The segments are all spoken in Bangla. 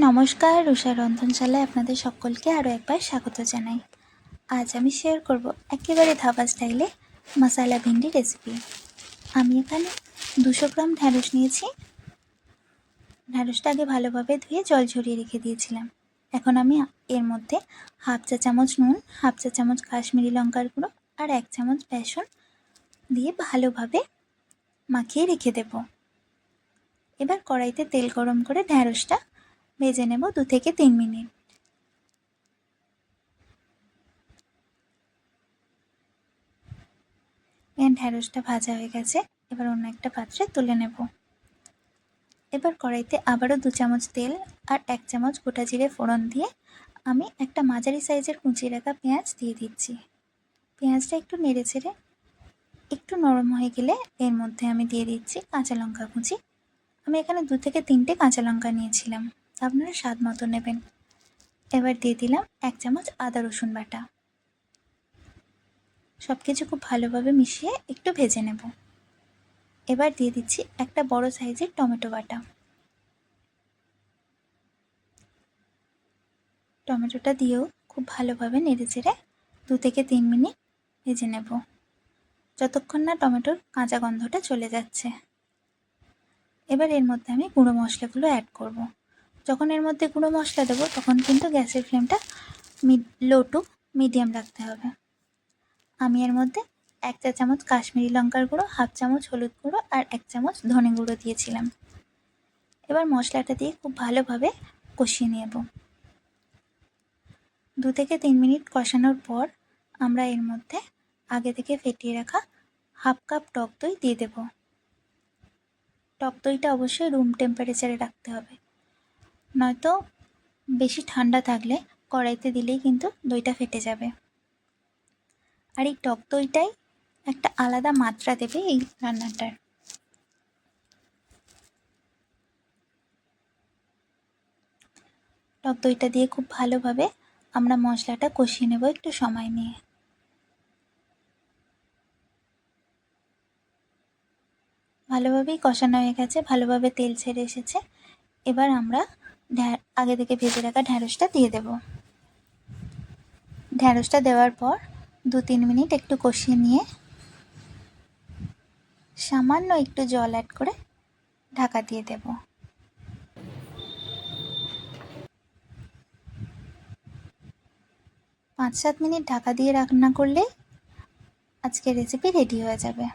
নমস্কার, রুষা রন্ধনশালায় আপনাদের সকলকে আরও একবার স্বাগত জানাই। আজ আমি শেয়ার করব একেবারে ধাবা স্টাইলে মশালা ভিন্ডি রেসিপি। আমি এখানে 200 গ্রাম ঢ্যাঁড়স নিয়েছি। ঢ্যাঁড়সটা আগে ভালোভাবে ধুয়ে জল ঝরিয়ে রেখে দিয়েছিলাম। এখন আমি এর মধ্যে হাফ চা চামচ নুন, হাফ চা চামচ কাশ্মীরি লঙ্কার গুঁড়ো আর 1 চামচ বেসন দিয়ে ভালোভাবে মাখিয়ে রেখে দেব। এবার কড়াইতে তেল গরম করে ঢ্যাঁড়সটা ভেজে নেব 2 থেকে 3 মিনিট। ঢ্যাঁড়সটা ভাজা হয়ে গেছে, এবার অন্য একটা পাত্রে তুলে নেব। এবার কড়াইতে আবারও 2 চামচ তেল আর 1 চামচ গোটা জিরে ফোড়ন দিয়ে আমি একটা মাঝারি সাইজের কুচিয়ে রাখা পেঁয়াজ দিয়ে দিচ্ছি। পেঁয়াজটা একটু নেড়ে ছেড়ে একটু নরম হয়ে গেলে এর মধ্যে আমি দিয়ে দিচ্ছি কাঁচা লঙ্কা কুচি। আমি এখানে 2 থেকে 3টে কাঁচা লঙ্কা নিয়েছিলাম, আপনারা স্বাদ মতো নেবেন। এবার দিয়ে দিলাম 1 চামচ আদা রসুন বাটা। সব কিছু খুব ভালোভাবে মিশিয়ে একটু ভেজে নেব। এবার দিয়ে দিচ্ছি একটা বড় সাইজের টমেটো বাটা। টমেটোটা দিয়েও খুব ভালোভাবে নেড়েচেড়ে 2 থেকে 3 মিনিট ভেজে নেব, যতক্ষণ না টমেটোর কাঁচা গন্ধটা চলে যাচ্ছে। এবার এর মধ্যে আমি গুঁড়ো মশলাগুলো অ্যাড করব। যখন এর মধ্যে গুঁড়ো মশলা দেবো তখন কিন্তু গ্যাসের ফ্লেমটা লো টু মিডিয়াম রাখতে হবে। আমি এর মধ্যে 1 চা চামচ কাশ্মীরি লঙ্কার গুঁড়ো, হাফ চামচ হলুদ গুঁড়ো আর 1 চামচ ধনে গুঁড়ো দিয়েছিলাম। এবার মশলাটা দিয়ে খুব ভালোভাবে কষিয়ে নেব। 2 থেকে 3 মিনিট কষানোর পর আমরা এর মধ্যে আগে থেকে ফেটিয়ে রাখা হাফ কাপ টক দই দিয়ে দেব। টক দইটা অবশ্যই রুম টেম্পারেচারে রাখতে হবে, নয়তো বেশি ঠান্ডা থাকলে কড়াইতে দিলেই কিন্তু দইটা ফেটে যাবে। আর এই টক দইটাই একটা আলাদা মাত্রা দেবে এই রান্নাটার। টক দইটা দিয়ে খুব ভালোভাবে আমরা মশলাটা কষিয়ে নেব একটু সময় নিয়ে। ভালোভাবেই কষানো হয়ে গেছে, ভালোভাবে তেল ছেড়ে এসেছে। এবার আমরা আগে থেকে ভেজে রাখা ঢ্যাঁড়সটা দিয়ে দেব। ঢ্যাঁড়সটা দেওয়ার পর 2-3 মিনিট একটু কষিয়ে নিয়ে সামান্য একটু জল অ্যাড করে ঢাকা দিয়ে দেব। পাঁচ 7 মিনিট ঢাকা দিয়ে রান্না করলেই আজকের রেসিপি রেডি হয়ে যাবে।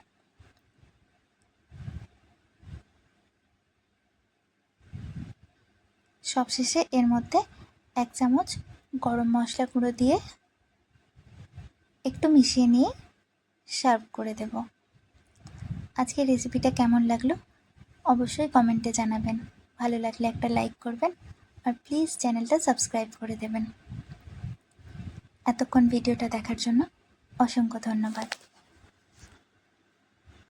সবশেষে এর মধ্যে 1 চামচ গরম মশলা গুঁড়ো দিয়ে একটু মিশিয়ে নিয়ে সার্ভ করে দেব। আজকের রেসিপিটা কেমন লাগলো অবশ্যই কমেন্টে জানাবেন। ভালো লাগলে একটা লাইক করবেন আর প্লিজ চ্যানেলটা সাবস্ক্রাইব করে দেবেন। এতক্ষণ ভিডিওটা দেখার জন্য অসংখ্য ধন্যবাদ।